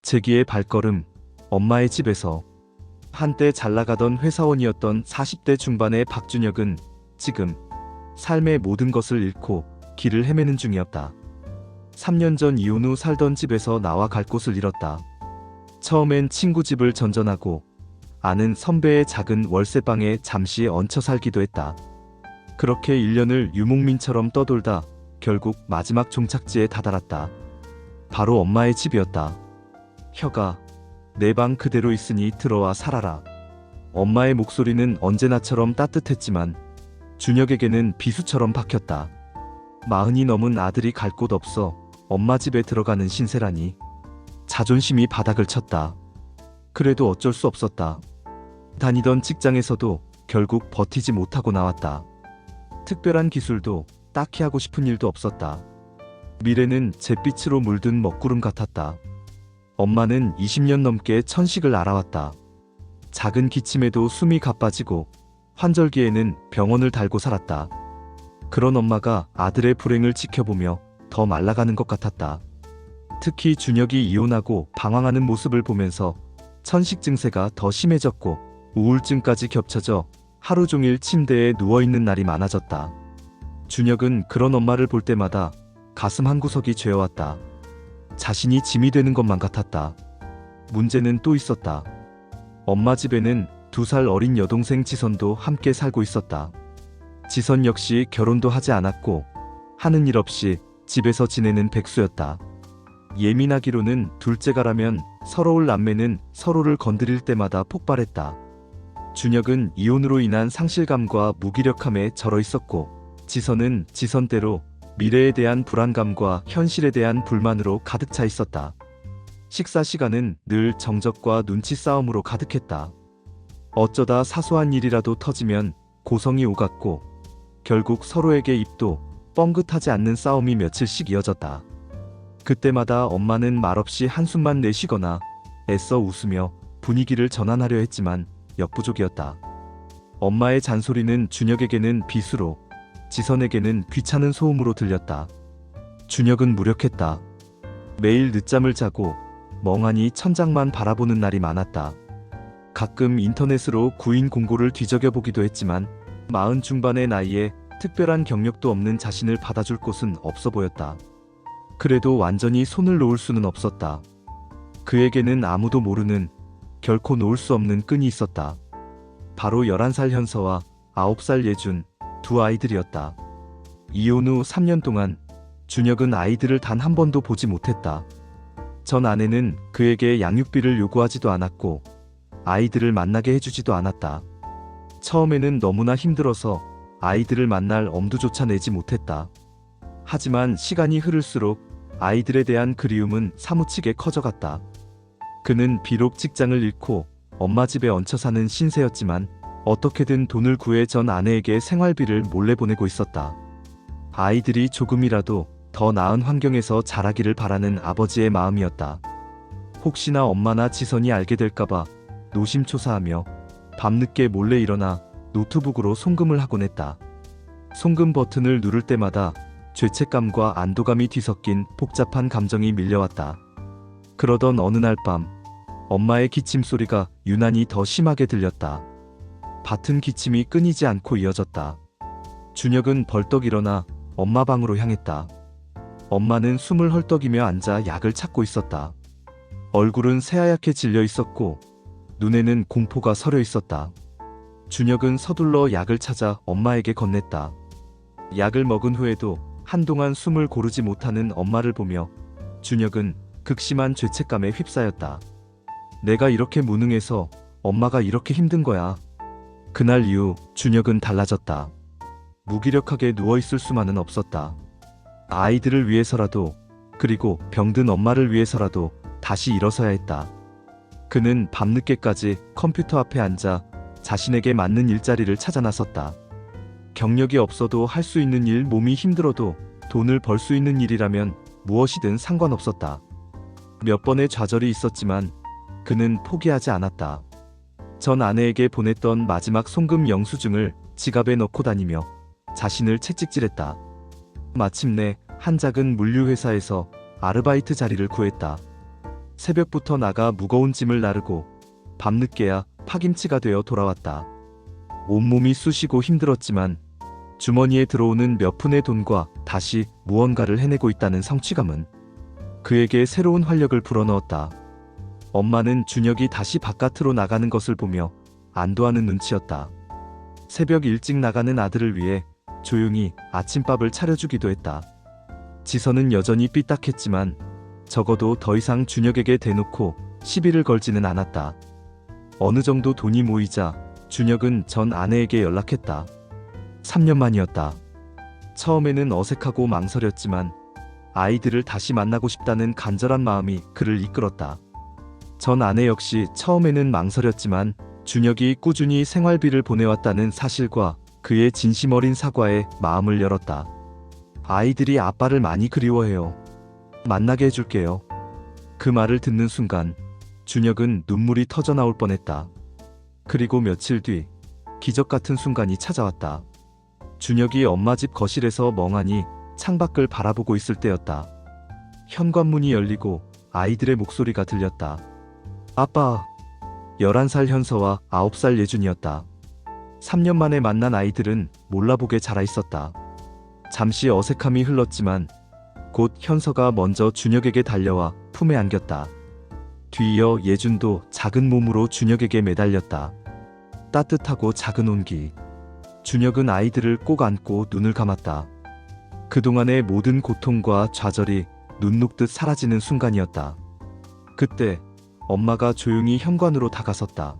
재기의 발걸음, 엄마의 집에서. 한때 잘나가던 회사원이었던 40대 중반의 박준혁은 지금 삶의 모든 것을 잃고 길을 헤매는 중이었다. 3년 전 이혼 후 살던 집에서 나와 갈 곳을 잃었다. 처음엔 친구 집을 전전하고 아는 선배의 작은 월세방에 잠시 얹혀 살기도 했다. 그렇게 1년을 유목민처럼 떠돌다 결국 마지막 종착지에 다다랐다. 바로 엄마의 집이었다. 혀가, 내 방 그대로 있으니 들어와 살아라. 엄마의 목소리는 언제나처럼 따뜻했지만 준혁에게는 비수처럼 박혔다. 40이 넘은 아들이 갈 곳 없어 엄마 집에 들어가는 신세라니. 자존심이 바닥을 쳤다. 그래도 어쩔 수 없었다. 다니던 직장에서도 결국 버티지 못하고 나왔다. 특별한 기술도 딱히 하고 싶은 일도 없었다. 미래는 잿빛으로 물든 먹구름 같았다. 엄마는 20년 넘게 천식을 알아왔다. 작은 기침에도 숨이 가빠지고 환절기에는 병원을 달고 살았다. 그런 엄마가 아들의 불행을 지켜보며 더 말라가는 것 같았다. 특히 준혁이 이혼하고 방황하는 모습을 보면서 천식 증세가 더 심해졌고 우울증까지 겹쳐져 하루 종일 침대에 누워있는 날이 많아졌다. 준혁은 그런 엄마를 볼 때마다 가슴 한구석이 죄어왔다. 자신이 짐이 되는 것만 같았다. 문제는 또 있었다. 엄마 집에는 2살 어린 여동생 지선도 함께 살고 있었다. 지선 역시 결혼도 하지 않았고 하는 일 없이 집에서 지내는 백수였다. 예민하기로는 둘째가라면 서러울 남매는 서로를 건드릴 때마다 폭발했다. 준혁은 이혼으로 인한 상실감과 무기력함에 절어 있었고 지선은 지선대로 미래에 대한 불안감과 현실에 대한 불만으로 가득 차 있었다. 식사 시간은 늘 정적과 눈치 싸움으로 가득했다. 어쩌다 사소한 일이라도 터지면 고성이 오갔고 결국 서로에게 입도 뻥긋하지 않는 싸움이 며칠씩 이어졌다. 그때마다 엄마는 말없이 한숨만 내쉬거나 애써 웃으며 분위기를 전환하려 했지만 역부족이었다. 엄마의 잔소리는 준혁에게는 비수로, 지선에게는 귀찮은 소음으로 들렸다. 준혁은 무력했다. 매일 늦잠을 자고 멍하니 천장만 바라보는 날이 많았다. 가끔 인터넷으로 구인 공고를 뒤적여보기도 했지만 40 중반의 나이에 특별한 경력도 없는 자신을 받아줄 곳은 없어 보였다. 그래도 완전히 손을 놓을 수는 없었다. 그에게는 아무도 모르는, 결코 놓을 수 없는 끈이 있었다. 바로 11살 현서와 9살 예준, 두 아이들이었다. 이혼 후 3년 동안 준혁은 아이들을 단 한 번도 보지 못했다. 전 아내는 그에게 양육비를 요구하지도 않았고 아이들을 만나게 해주지도 않았다. 처음에는 너무나 힘들어서 아이들을 만날 엄두조차 내지 못했다. 하지만 시간이 흐를수록 아이들에 대한 그리움은 사무치게 커져갔다. 그는 비록 직장을 잃고 엄마 집에 얹혀 사는 신세였지만 어떻게든 돈을 구해 전 아내에게 생활비를 몰래 보내고 있었다. 아이들이 조금이라도 더 나은 환경에서 자라기를 바라는 아버지의 마음이었다. 혹시나 엄마나 지선이 알게 될까봐 노심초사하며 밤늦게 몰래 일어나 노트북으로 송금을 하곤 했다. 송금 버튼을 누를 때마다 죄책감과 안도감이 뒤섞인 복잡한 감정이 밀려왔다. 그러던 어느 날 밤, 엄마의 기침 소리가 유난히 더 심하게 들렸다. 밭은 기침이 끊이지 않고 이어졌다. 준혁은 벌떡 일어나 엄마 방으로 향했다. 엄마는 숨을 헐떡이며 앉아 약을 찾고 있었다. 얼굴은 새하얗게 질려 있었고 눈에는 공포가 서려 있었다. 준혁은 서둘러 약을 찾아 엄마에게 건넸다. 약을 먹은 후에도 한동안 숨을 고르지 못하는 엄마를 보며 준혁은 극심한 죄책감에 휩싸였다. 내가 이렇게 무능해서 엄마가 이렇게 힘든 거야. 그날 이후 준혁은 달라졌다. 무기력하게 누워있을 수만은 없었다. 아이들을 위해서라도, 그리고 병든 엄마를 위해서라도 다시 일어서야 했다. 그는 밤늦게까지 컴퓨터 앞에 앉아 자신에게 맞는 일자리를 찾아 나섰다. 경력이 없어도 할 수 있는 일, 몸이 힘들어도 돈을 벌 수 있는 일이라면 무엇이든 상관없었다. 몇 번의 좌절이 있었지만 그는 포기하지 않았다. 전 아내에게 보냈던 마지막 송금 영수증을 지갑에 넣고 다니며 자신을 채찍질했다. 마침내 한 작은 물류회사에서 아르바이트 자리를 구했다. 새벽부터 나가 무거운 짐을 나르고 밤늦게야 파김치가 되어 돌아왔다. 온몸이 쑤시고 힘들었지만 주머니에 들어오는 몇 푼의 돈과 다시 무언가를 해내고 있다는 성취감은 그에게 새로운 활력을 불어넣었다. 엄마는 준혁이 다시 바깥으로 나가는 것을 보며 안도하는 눈치였다. 새벽 일찍 나가는 아들을 위해 조용히 아침밥을 차려주기도 했다. 지선은 여전히 삐딱했지만 적어도 더 이상 준혁에게 대놓고 시비를 걸지는 않았다. 어느 정도 돈이 모이자 준혁은 전 아내에게 연락했다. 3년 만이었다. 처음에는 어색하고 망설였지만 아이들을 다시 만나고 싶다는 간절한 마음이 그를 이끌었다. 전 아내 역시 처음에는 망설였지만 준혁이 꾸준히 생활비를 보내왔다는 사실과 그의 진심 어린 사과에 마음을 열었다. 아이들이 아빠를 많이 그리워해요. 만나게 해줄게요. 그 말을 듣는 순간 준혁은 눈물이 터져 나올 뻔했다. 그리고 며칠 뒤 기적 같은 순간이 찾아왔다. 준혁이 엄마 집 거실에서 멍하니 창밖을 바라보고 있을 때였다. 현관문이 열리고 아이들의 목소리가 들렸다. 아빠. 11살 현서와 9살 예준이었다. 3년 만에 만난 아이들은 몰라보게 자라 있었다. 잠시 어색함이 흘렀지만 곧 현서가 먼저 준혁에게 달려와 품에 안겼다. 뒤이어 예준도 작은 몸으로 준혁에게 매달렸다. 따뜻하고 작은 온기. 준혁은 아이들을 꼭 안고 눈을 감았다. 그동안의 모든 고통과 좌절이 눈 녹듯 사라지는 순간이었다. 그때 엄마가 조용히 현관으로 다가섰다.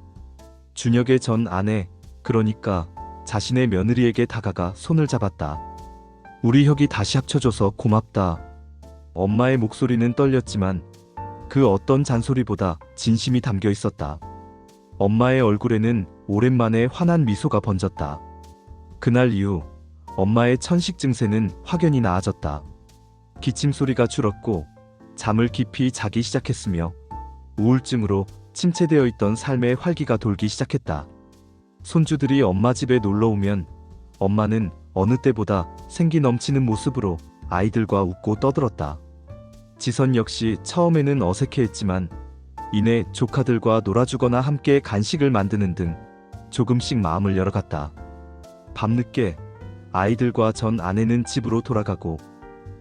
준혁의 전 아내, 그러니까 자신의 며느리에게 다가가 손을 잡았다. 우리 혁이 다시 합쳐줘서 고맙다. 엄마의 목소리는 떨렸지만 그 어떤 잔소리보다 진심이 담겨 있었다. 엄마의 얼굴에는 오랜만에 환한 미소가 번졌다. 그날 이후 엄마의 천식 증세는 확연히 나아졌다. 기침 소리가 줄었고 잠을 깊이 자기 시작했으며 우울증으로 침체되어 있던 삶의 활기가 돌기 시작했다. 손주들이 엄마 집에 놀러 오면 엄마는 어느 때보다 생기 넘치는 모습으로 아이들과 웃고 떠들었다. 지선 역시 처음에는 어색해했지만 이내 조카들과 놀아주거나 함께 간식을 만드는 등 조금씩 마음을 열어갔다. 밤늦게 아이들과 전 아내는 집으로 돌아가고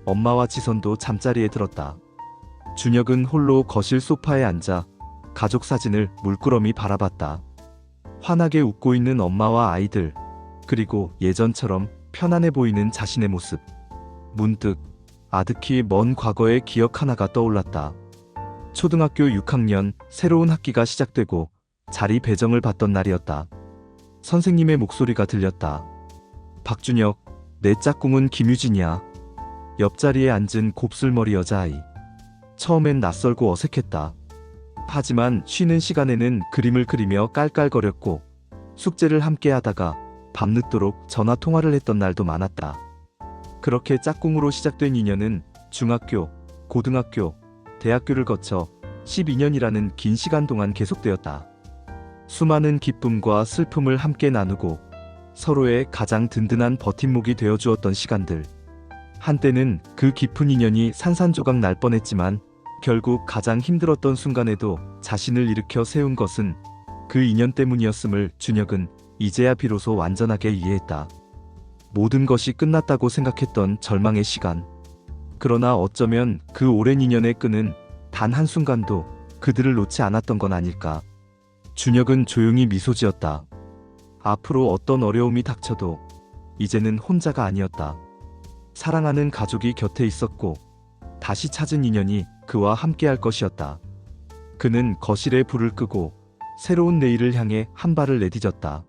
엄마와 지선도 잠자리에 들었다. 준혁은 홀로 거실 소파에 앉아 가족 사진을 물끄러미 바라봤다. 환하게 웃고 있는 엄마와 아이들, 그리고 예전처럼 편안해 보이는 자신의 모습. 문득 아득히 먼 과거의 기억 하나가 떠올랐다. 초등학교 6학년 새로운 학기가 시작되고 자리 배정을 받던 날이었다. 선생님의 목소리가 들렸다. 박준혁, 내 짝꿍은 김유진이야. 옆자리에 앉은 곱슬머리 여자아이. 처음엔 낯설고 어색했다. 하지만 쉬는 시간에는 그림을 그리며 깔깔거렸고 숙제를 함께 하다가 밤늦도록 전화 통화를 했던 날도 많았다. 그렇게 짝꿍으로 시작된 인연은 중학교, 고등학교, 대학교를 거쳐 12년이라는 긴 시간 동안 계속되었다. 수많은 기쁨과 슬픔을 함께 나누고 서로의 가장 든든한 버팀목이 되어주었던 시간들. 한때는 그 깊은 인연이 산산조각 날 뻔했지만 결국 가장 힘들었던 순간에도 자신을 일으켜 세운 것은 그 인연 때문이었음을 준혁은 이제야 비로소 완전하게 이해했다. 모든 것이 끝났다고 생각했던 절망의 시간. 그러나 어쩌면 그 오랜 인연의 끈은 단 한순간도 그들을 놓지 않았던 건 아닐까. 준혁은 조용히 미소 지었다. 앞으로 어떤 어려움이 닥쳐도 이제는 혼자가 아니었다. 사랑하는 가족이 곁에 있었고 다시 찾은 인연이 그와 함께할 것이었다. 그는 거실에 불을 끄고 새로운 내일을 향해 한 발을 내디뎠다.